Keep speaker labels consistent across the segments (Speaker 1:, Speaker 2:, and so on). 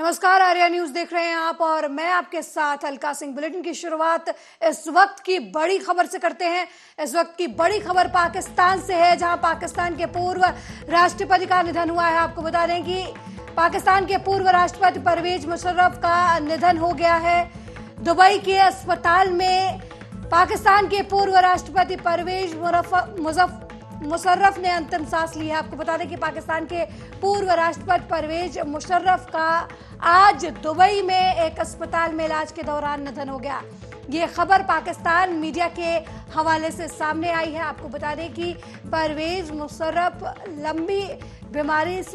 Speaker 1: नमस्कार, आर्या न्यूज देख रहे हैं आप और मैं आपके साथ अलका सिंह। बुलेटिन की शुरुआत इस वक्त की बड़ी खबर से करते हैं। इस वक्त की बड़ी खबर पाकिस्तान से है, जहां पाकिस्तान के पूर्व राष्ट्रपति का निधन हुआ है। आपको बता दें कि पाकिस्तान के पूर्व राष्ट्रपति परवेज मुशर्रफ का निधन हो गया है। दुबई के अस्पताल में पाकिस्तान के पूर्व राष्ट्रपति परवेज मुशर्रफ ने अंतिम सांस ली है। आपको बता दें कि पाकिस्तान के पूर्व राष्ट्रपति परवेज मुशर्रफ का आज दुबई में एक अस्पताल में इलाज के दौरान निधन हो गया। ये खबर पाकिस्तान मीडिया के हवाले से सामने आई है। आपको बता दें कि परवेज मुशर्रफ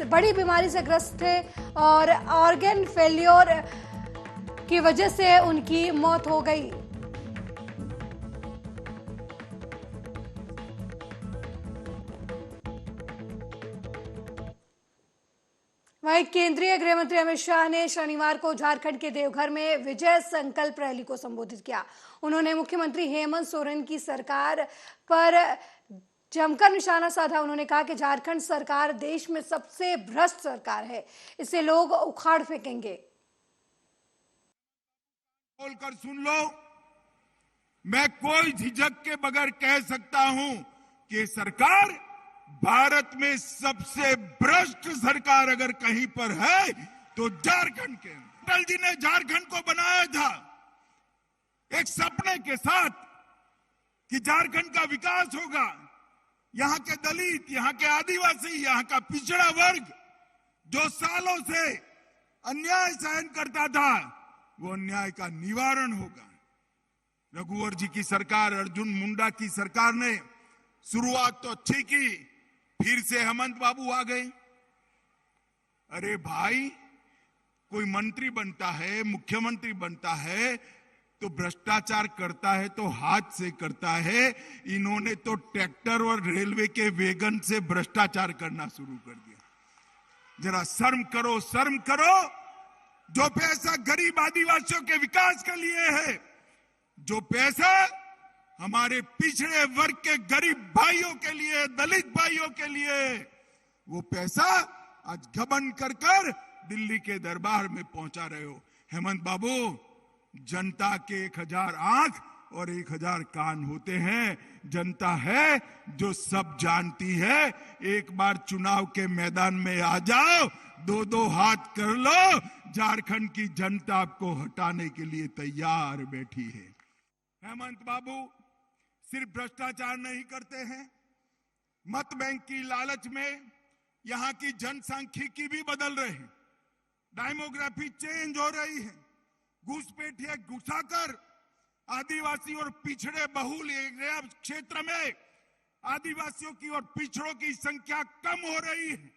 Speaker 1: बड़ी बीमारी से ग्रस्त थे और ऑर्गन फेल्योर की वजह से उनकी मौत हो गई। वहीं केंद्रीय गृह मंत्री अमित शाह ने शनिवार को झारखंड के देवघर में विजय संकल्प रैली को संबोधित किया। उन्होंने मुख्यमंत्री हेमंत सोरेन की सरकार पर जमकर निशाना साधा। उन्होंने कहा कि झारखंड सरकार देश में सबसे भ्रष्ट सरकार है, इसे लोग उखाड़ फेंकेंगे।
Speaker 2: बोलकर सुन लो, मैं कोई झिझक के बगैर कह सकता हूं कि सरकार भारत में सबसे भ्रष्ट सरकार अगर कहीं पर है तो झारखंड के। अटल जी ने झारखंड को बनाया था एक सपने के साथ कि झारखंड का विकास होगा। यहां के दलित, यहां के आदिवासी, यहां का पिछड़ा वर्ग जो सालों से अन्याय सहन करता था, वो अन्याय का निवारण होगा। रघुवर जी की सरकार, अर्जुन मुंडा की सरकार ने शुरुआत तो अच्छी की, फिर से हेमंत बाबू आ गए। अरे भाई, कोई मंत्री बनता है, मुख्यमंत्री बनता है तो भ्रष्टाचार करता है तो हाथ से करता है। इन्होंने तो ट्रैक्टर और रेलवे के वैगन से भ्रष्टाचार करना शुरू कर दिया। जरा शर्म करो, शर्म करो। जो पैसा गरीब आदिवासियों के विकास के लिए है, जो पैसा हमारे पिछड़े वर्ग के गरीब भाइयों के लिए, दलित भाइयों के लिए, वो पैसा आज घमंड कर कर दिल्ली के दरबार में पहुंचा रहे हो। हेमंत बाबू, जनता के 1000 आंख और 1000 कान होते हैं। जनता है जो सब जानती है। एक बार चुनाव के मैदान में आ जाओ, 2-2 हाथ कर लो, झारखंड की जनता आपको हटाने के लिए तैयार बैठी है। हेमंत बाबू सिर्फ भ्रष्टाचार नहीं करते हैं, मत बैंक की लालच में यहां की जनसांख्यिकी भी बदल रहे हैं। डेमोग्राफी चेंज हो रही है। घुसपैठिया घुसाकर आदिवासी और पिछड़े बहुल क्षेत्र में आदिवासियों की और पिछड़ों की संख्या कम हो रही है।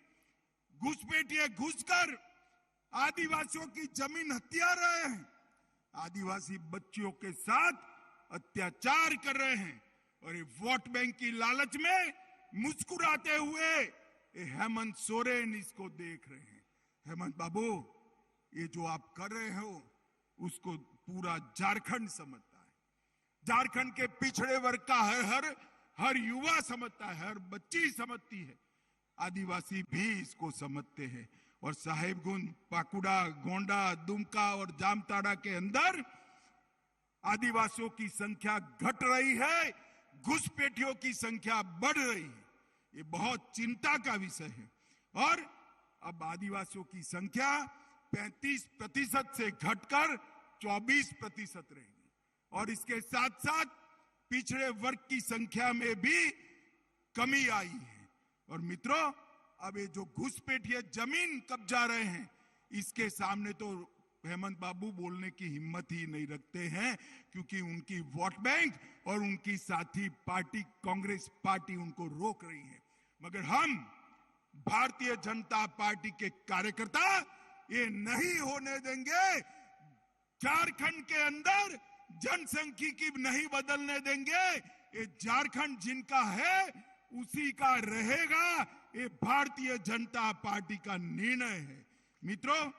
Speaker 2: घुसपैठिया घुसकर आदिवासियों की जमीन हथिया रहे हैं। आदिवासी बच्चियों के साथ अत्याचार कर रहे हैं और ये वोट बैंक की लालच में मुस्कुराते हुए हेमंत सोरेन इसको देख रहे हैं। हेमंत बाबू, ये जो आप कर रहे हो उसको पूरा झारखंड समझता है। झारखंड के पिछड़े वर्ग का हर युवा समझता है, हर बच्ची समझती है। आदिवासी भी इसको समझते हैं। और साहेबगंज, पाकुड़ा, गोंडा, दुमका और जामताड़ा के अंदर आदिवासियों की संख्या घट रही है, घुसपैठियों की संख्या बढ़ रही है। ये बहुत चिंता का विषय है। और अब आदिवासियों की संख्या 35% से घटकर 24% रहेगी। और इसके साथ साथ पिछड़े वर्ग की संख्या में भी कमी आई है। और मित्रों, अब ये जो घुसपैठिए जमीन कब्जा रहे हैं, इसके सामने तो हेमंत बाबू बोलने की हिम्मत ही नहीं रखते हैं, क्योंकि उनकी वोट बैंक और उनकी साथी पार्टी कांग्रेस पार्टी उनको रोक रही है। मगर हम भारतीय जनता पार्टी के कार्यकर्ता ये नहीं होने देंगे। झारखंड के अंदर जनसंख्यिकी नहीं बदलने देंगे। ये झारखंड जिनका है उसी का रहेगा। ये भारतीय जनता पार्टी का निर्णय है। मित्रों,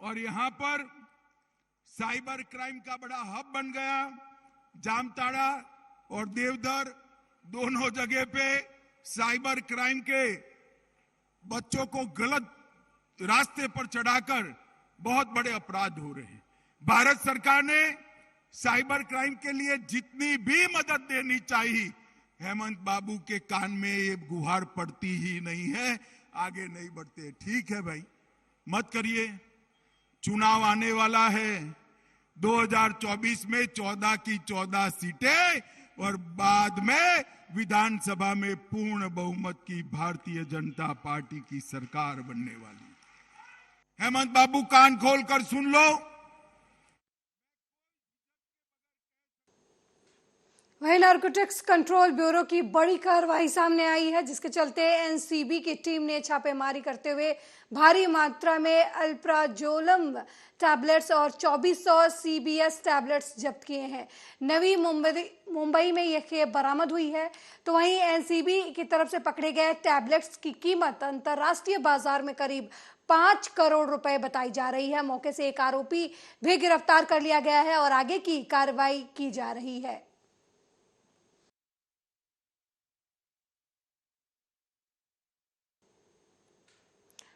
Speaker 2: और यहां पर साइबर क्राइम का बड़ा हब बन गया। जामताड़ा और देवधर दोनों जगह पे साइबर क्राइम के बच्चों को गलत रास्ते पर चढ़ाकर बहुत बड़े अपराध हो रहे हैं। भारत सरकार ने साइबर क्राइम के लिए जितनी भी मदद देनी चाहिए, हेमंत बाबू के कान में ये गुहार पड़ती ही नहीं है, आगे नहीं बढ़ते। ठीक है भाई, मत करिए, चुनाव आने वाला है 2024 में 14 की 14 सीटें और बाद में विधानसभा में पूर्ण बहुमत की भारतीय जनता पार्टी की सरकार बनने वाली। हेमंत बाबू कान खोलकर सुन लो।
Speaker 1: वहीं नारकोटिक्स कंट्रोल ब्यूरो की बड़ी कार्रवाई सामने आई है, जिसके चलते एनसीबी की टीम ने छापेमारी करते हुए भारी मात्रा में अल्प्राजोलम टैबलेट्स और 2400 सीबीएस टैबलेट्स जब्त किए हैं। नवी मुंबई में यह खेप बरामद हुई है। तो वहीं एनसीबी की तरफ से पकड़े गए टैबलेट्स की कीमत अंतर्राष्ट्रीय बाजार में करीब 5 करोड़ रुपए बताई जा रही है। मौके से एक आरोपी भी गिरफ्तार कर लिया गया है और आगे की कार्रवाई की जा रही है।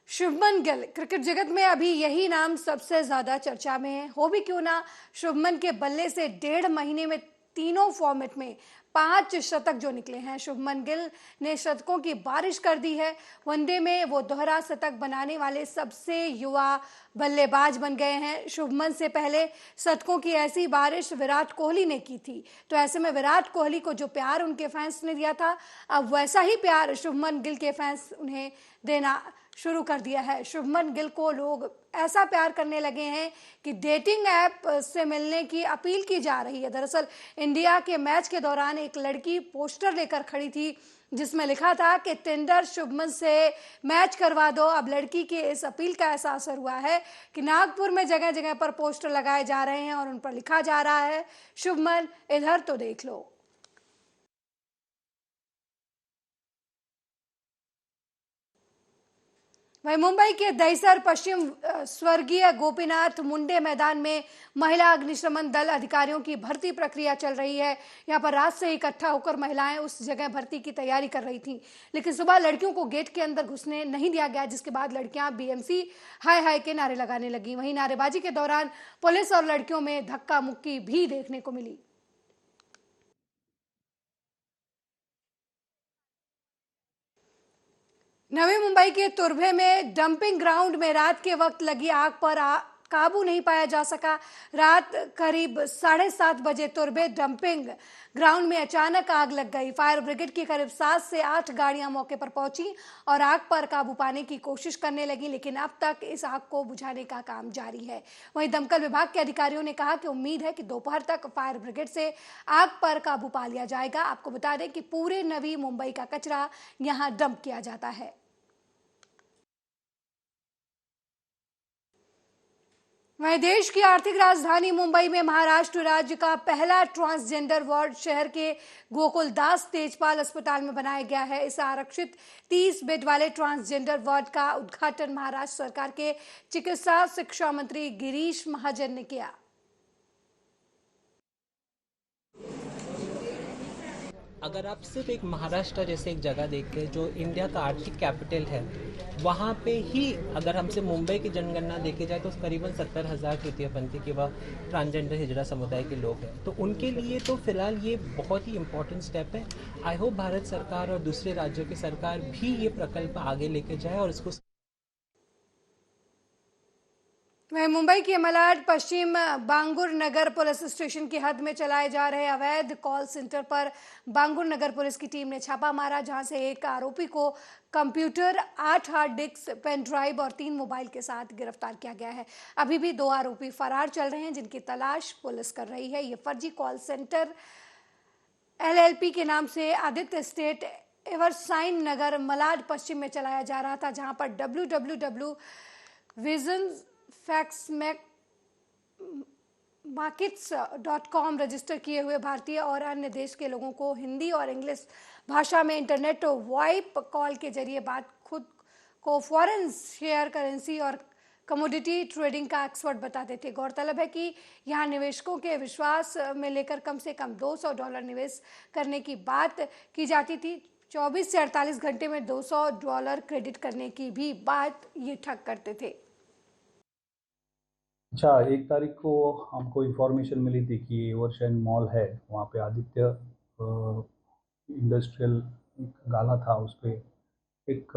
Speaker 1: शुभमन गिल, क्रिकेट जगत में अभी यही नाम सबसे ज्यादा चर्चा में है। हो भी क्यों ना, शुभमन के बल्ले से 1.5 महीने में तीनों फॉर्मेट में 5 शतक जो निकले हैं। शुभमन गिल ने शतकों की बारिश कर दी है। वनडे में वो दोहरा शतक बनाने वाले सबसे युवा बल्लेबाज बन गए हैं। शुभमन से पहले शतकों की ऐसी बारिश विराट कोहली ने की थी। तो ऐसे में विराट कोहली को जो प्यार उनके फैंस ने दिया था, अब वैसा ही प्यार शुभमन गिल के फैंस उन्हें देना शुरू कर दिया है। शुभमन गिल को लोग ऐसा प्यार करने लगे हैं कि डेटिंग ऐप से मिलने की अपील की जा रही है। दरअसल इंडिया के मैच के दौरान एक लड़की पोस्टर लेकर खड़ी थी, जिसमें लिखा था कि टिंडर शुभमन से मैच करवा दो। अब लड़की के इस अपील का ऐसा असर हुआ है कि नागपुर में जगह जगह पर पोस्टर लगाए जा रहे हैं और उन पर लिखा जा रहा है, शुभमन इधर तो देख लो। वहीं मुंबई के दहिसर पश्चिम स्वर्गीय गोपीनाथ मुंडे मैदान में महिला अग्निशमन दल अधिकारियों की भर्ती प्रक्रिया चल रही है। यहां पर रात से इकट्ठा होकर महिलाएं उस जगह भर्ती की तैयारी कर रही थीं, लेकिन सुबह लड़कियों को गेट के अंदर घुसने नहीं दिया गया, जिसके बाद लड़कियां बीएमसी हाय हाय के नारे लगाने लगी। वहीं नारेबाजी के दौरान पुलिस और लड़कियों में धक्का मुक्की भी देखने को मिली। नवी मुंबई के तुर्भे में डंपिंग ग्राउंड में रात के वक्त लगी आग पर काबू नहीं पाया जा सका। रात करीब 7:30 बजे तुर्भे डंपिंग ग्राउंड में अचानक आग लग गई। फायर ब्रिगेड की करीब 7 से 8 गाड़ियां मौके पर पहुंची और आग पर काबू पाने की कोशिश करने लगी, लेकिन अब तक इस आग को बुझाने का काम जारी है। वहीं दमकल विभाग के अधिकारियों ने कहा कि उम्मीद है कि दोपहर तक फायर ब्रिगेड से आग पर काबू पा लिया जाएगा। आपको बता दें कि पूरे नवी मुंबई का कचरा यहां डंप किया जाता है। वहीं देश की आर्थिक राजधानी मुंबई में महाराष्ट्र राज्य का पहला ट्रांसजेंडर वार्ड शहर के गोकुलदास तेजपाल अस्पताल में बनाया गया है। इस आरक्षित 30 बेड वाले ट्रांसजेंडर वार्ड का उद्घाटन महाराष्ट्र सरकार के चिकित्सा शिक्षा मंत्री गिरीश महाजन ने किया।
Speaker 3: अगर आप सिर्फ एक महाराष्ट्र जैसे एक जगह देखें जो इंडिया का आर्थिक कैपिटल है, वहाँ पे ही अगर हमसे मुंबई की जनगणना देखी जाए तो करीबन 70,000 तृतीयपंथी के व ट्रांसजेंडर हिजड़ा समुदाय के लोग हैं। तो उनके लिए तो फिलहाल ये बहुत ही इम्पोर्टेंट स्टेप है। आई होप भारत सरकार और दूसरे राज्यों की सरकार भी ये प्रकल्प आगे लेके जाए और इसको।
Speaker 1: वहीं मुंबई के मलाड पश्चिम बांगुर नगर पुलिस स्टेशन की हद में चलाए जा रहे अवैध कॉल सेंटर पर बांगुर नगर पुलिस की टीम ने छापा मारा, जहां से एक आरोपी को computer, 8 hard disk, pen drive और 3 मोबाइल के साथ गिरफ्तार किया गया है। अभी भी 2 आरोपी फरार चल रहे हैं, जिनकी तलाश पुलिस कर रही है। ये फर्जी कॉल सेंटर LLP के नाम से आदित्य स्टेट एवरसाइन नगर मलाड पश्चिम में चलाया जा रहा था, जहां पर www विजन markets.com रजिस्टर किए हुए भारतीय और अन्य देश के लोगों को हिंदी और इंग्लिश भाषा में इंटरनेट वाइप कॉल के जरिए बात खुद को फॉरेन शेयर करेंसी और कमोडिटी ट्रेडिंग का एक्सपर्ट बताते थे। गौरतलब है कि यहाँ निवेशकों के विश्वास में लेकर कम से कम $200 निवेश करने की बात की जाती थी। 24 से 48 घंटे में $200 क्रेडिट करने की भी बात ये ठग करते थे।
Speaker 4: अच्छा, 1 तारीख को हमको इन्फॉर्मेशन मिली थी कि ओवरशाइन मॉल है, वहाँ पे आदित्य इंडस्ट्रियल एक गाला था, उस पर एक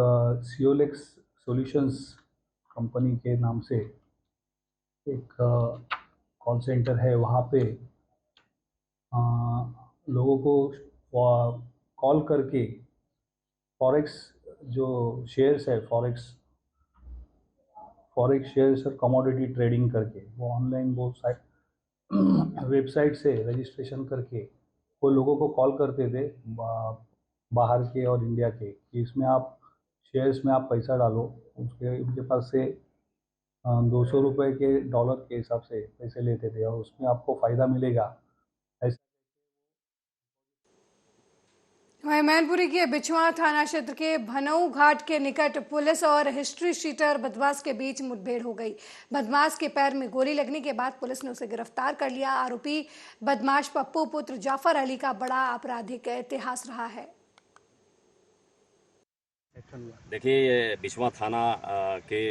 Speaker 4: सियोलेक्स सॉल्यूशंस कंपनी के नाम से एक कॉल सेंटर है। वहाँ पे लोगों को कॉल करके फॉरेक्स जो शेयर्स है, फॉरेक्स शेयर्स और कमोडिटी ट्रेडिंग करके वो ऑनलाइन वो साइट वेबसाइट से रजिस्ट्रेशन करके वो लोगों को कॉल करते थे, बाहर के और इंडिया के, कि इसमें आप शेयर्स में आप पैसा डालो। उनके पास से $200 के डॉलर के हिसाब से पैसे लेते थे और उसमें आपको फ़ायदा मिलेगा ऐसा।
Speaker 1: वहीं मैनपुरी के बिछवा थाना क्षेत्र के भनऊ घाट के निकट पुलिस और हिस्ट्री शीटर बदमाश के बीच मुठभेड़ हो गई। बदमाश के पैर में गोली लगने के बाद पुलिस ने उसे गिरफ्तार कर लिया। आरोपी बदमाश पप्पू पुत्र जाफर अली का बड़ा आपराधिक इतिहास रहा है।
Speaker 5: देखिए, ये बिछवा थाना के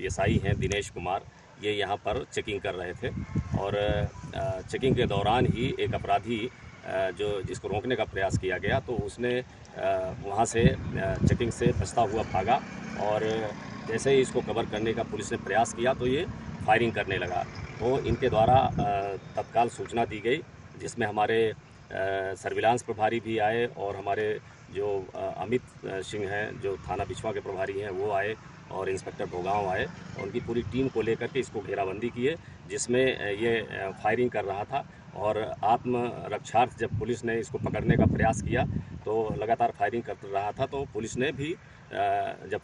Speaker 5: एसआई हैं दिनेश कुमार। ये यहाँ पर चेकिंग कर रहे थे और चेकिंग के दौरान ही एक अपराधी जो जिसको रोकने का प्रयास किया गया तो उसने वहाँ से चेकिंग से बचता हुआ भागा और जैसे ही इसको कवर करने का पुलिस ने प्रयास किया तो ये फायरिंग करने लगा। तो इनके द्वारा तत्काल सूचना दी गई, जिसमें हमारे सर्विलांस प्रभारी भी आए और हमारे जो अमित सिंह हैं जो थाना बिछवा के प्रभारी हैं वो आए और इंस्पेक्टर भोगांव आए और उनकी पूरी टीम को लेकर के इसको घेराबंदी किए, जिसमें ये फायरिंग कर रहा था। और आत्मरक्षार्थ जब पुलिस ने इसको पकड़ने का प्रयास किया तो लगातार फायरिंग कर रहा था, तो पुलिस ने भी जब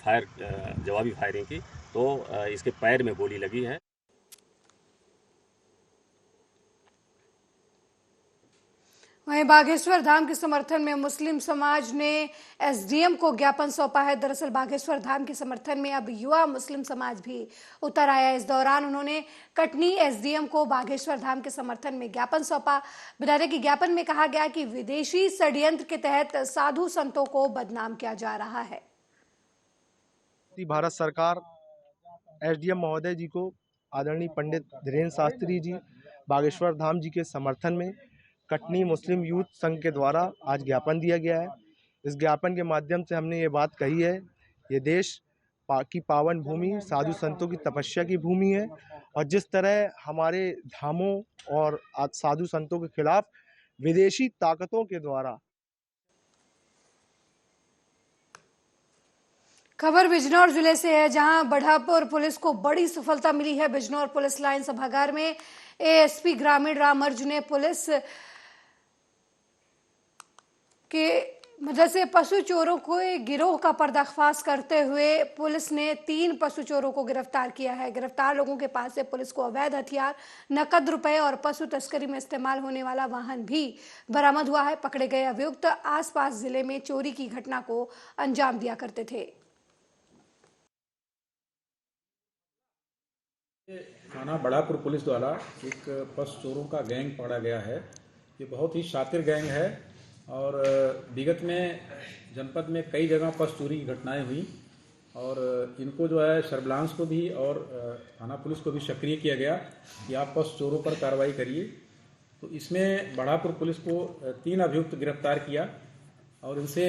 Speaker 5: जवाबी फायरिंग की तो इसके पैर में गोली लगी है।
Speaker 1: वहीं बागेश्वर धाम के समर्थन में मुस्लिम समाज ने एसडीएम को ज्ञापन सौंपा है। दरअसल बागेश्वर धाम के समर्थन में अब युवा मुस्लिम समाज भी उतर आया। इस दौरान उन्होंने कटनी एसडीएम को बागेश्वर धाम के समर्थन में ज्ञापन सौंपा। बता दें कि ज्ञापन में कहा गया कि विदेशी षड्यंत्र के तहत साधु संतों को बदनाम किया जा रहा है।
Speaker 6: भारत सरकार एसडीएम महोदय जी को आदरणीय पंडित धीरेन्द्र शास्त्री जी बागेश्वर धाम जी के समर्थन में कटनी मुस्लिम यूथ संघ के द्वारा आज ज्ञापन दिया गया है। इस ज्ञापन के माध्यम से हमने ये बात कही है, ये देश की पावन भूमि साधु संतों की तपस्या की भूमि है और जिस तरह हमारे धामों और साधु संतों के खिलाफ विदेशी ताकतों के द्वारा।
Speaker 1: खबर बिजनौर जिले से है, जहां बढ़ापुर पुलिस को बड़ी सफलता मिली है। बिजनौर पुलिस लाइन सभागार में एएसपी ग्रामीण राम अर्जुन ने पुलिस के मदद से पशु चोरों को गिरोह का पर्दाफाश करते हुए पुलिस ने 3 पशु चोरों को गिरफ्तार किया है। गिरफ्तार लोगों के पास से पुलिस को अवैध हथियार, नकद रुपए और पशु तस्करी में इस्तेमाल होने वाला वाहन भी बरामद हुआ है। पकड़े गए अभियुक्त आसपास जिले में चोरी की घटना को अंजाम दिया करते थे।
Speaker 7: थाना बढ़ापुर पुलिस द्वारा एक पशु चोरों का गैंग पकड़ा गया है। ये बहुत ही शातिर गैंग है और विगत में जनपद में कई जगह पशु चोरी की घटनाएं हुई और इनको जो है सर्विलांस को भी और थाना पुलिस को भी सक्रिय किया गया कि आप पशु चोरों पर कार्रवाई करिए। तो इसमें बढ़ापुर पुलिस को 3 अभियुक्त गिरफ्तार किया और इनसे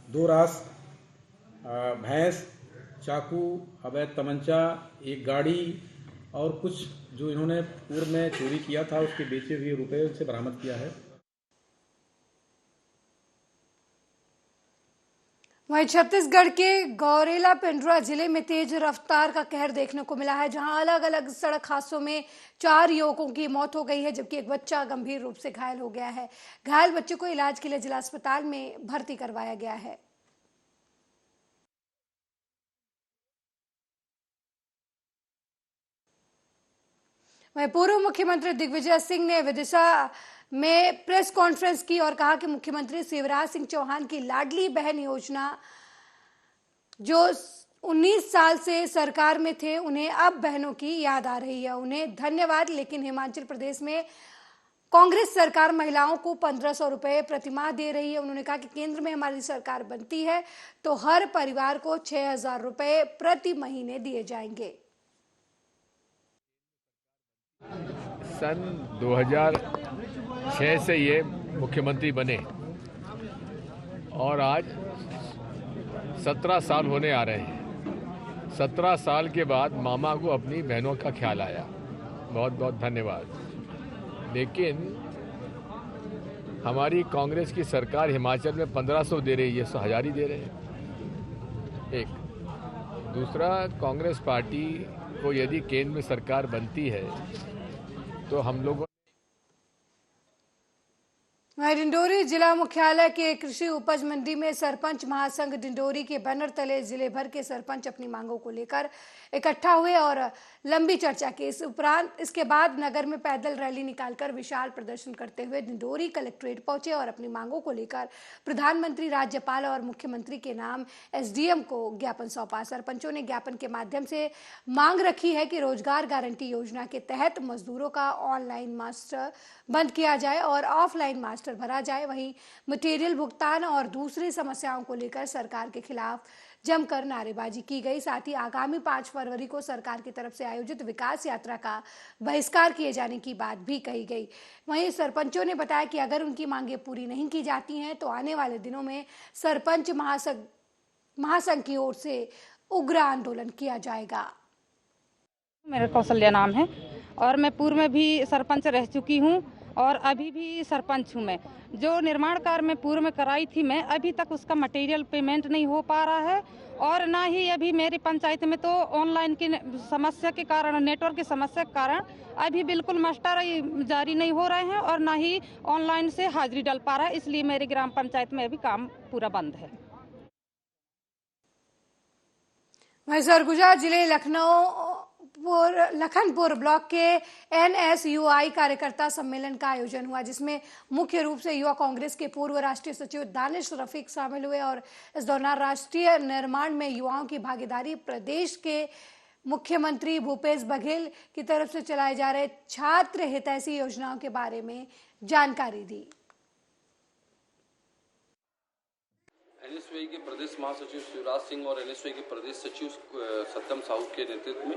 Speaker 7: 2 रास भैंस, चाकू, अवैध तमंचा, एक गाड़ी और कुछ जो इन्होंने पूर्व में चोरी किया था उसके बेचे हुए रुपए से बरामद किया है।
Speaker 1: वहीं छत्तीसगढ़ के गौरेला पेंड्रा जिले में तेज रफ्तार का कहर देखने को मिला है, जहां अलग अलग सड़क हादसों में 4 युवकों की मौत हो गई है, जबकि एक बच्चा गंभीर रूप से घायल हो गया है। घायल बच्चे को इलाज के लिए जिला अस्पताल में भर्ती करवाया गया है। वहीं पूर्व मुख्यमंत्री दिग्विजय सिंह ने विदिशा में प्रेस कॉन्फ्रेंस की और कहा कि मुख्यमंत्री शिवराज सिंह चौहान की लाडली बहन योजना जो 19 साल से सरकार में थे, उन्हें अब बहनों की याद आ रही है। उन्हें धन्यवाद, लेकिन हिमाचल प्रदेश में कांग्रेस सरकार महिलाओं को 1500 रुपए प्रतिमाह दे रही है। उन्होंने कहा कि केंद्र में हमारी सरकार बनती है तो हर परिवार को 6000 रुपए प्रति महीने दिए जाएंगे।
Speaker 8: सन 2006 से ये मुख्यमंत्री बने और आज 17 साल होने आ रहे हैं। 17 साल के बाद मामा को अपनी बहनों का ख्याल आया, बहुत बहुत धन्यवाद। लेकिन हमारी कांग्रेस की सरकार हिमाचल में 1500 दे रही है, 1000 ही दे रहे हैं। एक दूसरा, कांग्रेस पार्टी को यदि केंद्र में सरकार बनती है तो हम लोगों
Speaker 1: डिंडोरी जिला मुख्यालय के कृषि उपज मंडी में सरपंच महासंघ डिंडोरी के बैनर तले जिले भर के सरपंच अपनी मांगों को लेकर इकट्ठा हुए और लंबी चर्चा की। इस उपरांत इसके बाद नगर में पैदल रैली निकालकर विशाल प्रदर्शन करते हुए डिंडोरी कलेक्ट्रेट पहुंचे और अपनी मांगों को लेकर प्रधानमंत्री, राज्यपाल और मुख्यमंत्री के नाम एसडीएम को ज्ञापन सौंपा। सरपंचों ने ज्ञापन के माध्यम से मांग रखी है कि रोजगार गारंटी योजना के तहत मजदूरों का ऑनलाइन मास्टर बंद किया जाए और ऑफलाइन मास्टर भरा जाए। वहीं मटेरियल भुगतान और दूसरी समस्याओं को लेकर सरकार के खिलाफ जमकर नारेबाजी की गई। साथ ही आगामी 5 फरवरी को सरकार की तरफ से आयोजित विकास यात्रा का बहिष्कार किए जाने की बात भी कही गई। वहीं सरपंचों ने बताया कि अगर उनकी मांगें पूरी नहीं की जाती हैं तो आने वाले दिनों में सरपंच महासंघ की ओर से उग्र आंदोलन किया जाएगा।
Speaker 9: मेरा कौशल्या नाम है और मैं पूर्व में भी सरपंच रह चुकी हूँ और अभी भी सरपंच हूँ। मैं जो निर्माण कार्य में पूर्व में कराई थी, मैं अभी तक उसका मटेरियल पेमेंट नहीं हो पा रहा है और ना ही अभी मेरी पंचायत में तो ऑनलाइन की समस्या के कारण, नेटवर्क की समस्या के कारण अभी बिल्कुल मास्टर जारी नहीं हो रहे हैं और ना ही ऑनलाइन से हाजिरी डल पा रहा है। इसलिए मेरी ग्राम पंचायत में अभी काम पूरा बंद है।
Speaker 1: वहीं सरगुजा जिले लखनपुर ब्लॉक के एनएसयूआई कार्यकर्ता सम्मेलन का आयोजन हुआ, जिसमें मुख्य रूप से युवा कांग्रेस के पूर्व राष्ट्रीय सचिव दानिश रफीक शामिल हुए और इस दौरान राष्ट्रीय निर्माण में युवाओं की भागीदारी, प्रदेश के मुख्यमंत्री भूपेश बघेल की तरफ से चलाए जा रहे छात्र हितैषी योजनाओं के बारे में जानकारी दी।
Speaker 10: एनएसयूआई के प्रदेश महासचिव शिवराज सिंह और एनएसयूआई के प्रदेश सचिव सत्यम साहू के नेतृत्व में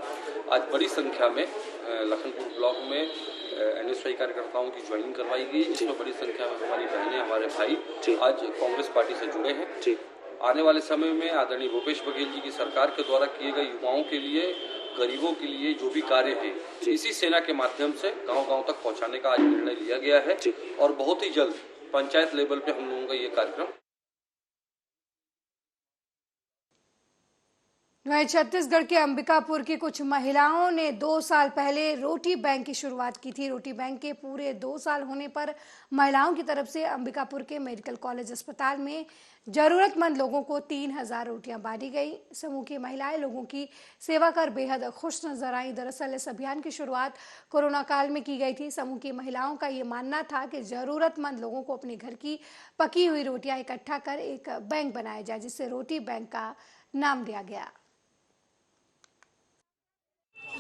Speaker 10: आज बड़ी संख्या में लखनपुर ब्लॉक में एनएसयूआई कार्यकर्ताओं की ज्वाइनिंग करवाई गई, जिसमें बड़ी संख्या में हमारी बहनें, हमारे भाई आज कांग्रेस पार्टी से जुड़े हैं। आने वाले समय में आदरणीय भूपेश बघेल जी की सरकार के द्वारा किए गए युवाओं के लिए, गरीबों के लिए जो भी कार्य है, इसी सेना के माध्यम से गाँव-गाँव तक पहुँचाने का आज निर्णय लिया गया है और बहुत ही जल्द पंचायत लेवल पे हम लोगों का ये कार्यक्रम।
Speaker 1: वहीं छत्तीसगढ़ के अंबिकापुर की कुछ महिलाओं ने 2 साल पहले रोटी बैंक की शुरुआत की थी। रोटी बैंक के पूरे 2 साल होने पर महिलाओं की तरफ से अंबिकापुर के मेडिकल कॉलेज अस्पताल में जरूरतमंद लोगों को 3000 रोटियां बांटी गई। समूह की महिलाएं लोगों की सेवा कर बेहद खुश नजर आई। दरअसल इस अभियान की शुरुआत कोरोना काल में की गई थी। समूह की महिलाओं का ये मानना था कि जरूरतमंद लोगों को अपने घर की पकी हुई रोटियां इकट्ठा कर एक बैंक बनाया जाए, जिससे रोटी बैंक का नाम दिया गया।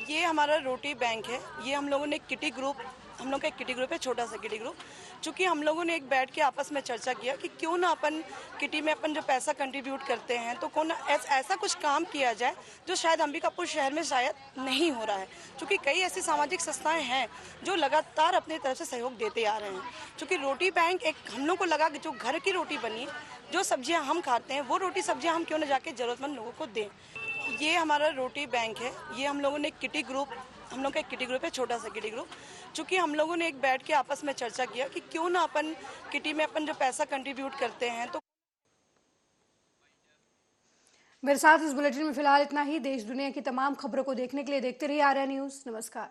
Speaker 11: ये हमारा रोटी बैंक है। ये हम लोगों ने किटी ग्रुप, हम लोग का एक किटी ग्रुप है, छोटा सा किटी ग्रुप। चूँकि हम लोगों ने एक बैठ के आपस में चर्चा किया कि क्यों ना अपन किटी में अपन जो पैसा कंट्रीब्यूट करते हैं तो कौन ऐसा कुछ काम किया जाए जो शायद अंबिकापुर शहर में शायद नहीं हो रहा है। चूँकि कई ऐसी सामाजिक संस्थाएं हैं जो लगातार अपनी तरफ से सहयोग देते आ रहे हैं। चूँकि रोटी बैंक एक हम लोग को लगा कि जो घर की रोटी बनी, जो सब्जियाँ हम खाते हैं, वो रोटी सब्जियाँ हम क्यों ना जाके ज़रूरतमंद लोगों को दें। ये हमारा रोटी बैंक है। ये हम लोगों ने किटी ग्रुप, हम लोग का एक किटी ग्रुप है, छोटा सा किटी ग्रुप। चूँकि हम लोगों ने एक बैठ के आपस में चर्चा किया कि क्यों ना अपन किटी में अपन जो पैसा कंट्रीब्यूट करते हैं तो।
Speaker 1: मेरे साथ इस बुलेटिन में फिलहाल इतना ही। देश दुनिया की तमाम खबरों को देखने के लिए देखते रहिए आर्या न्यूज़। नमस्कार।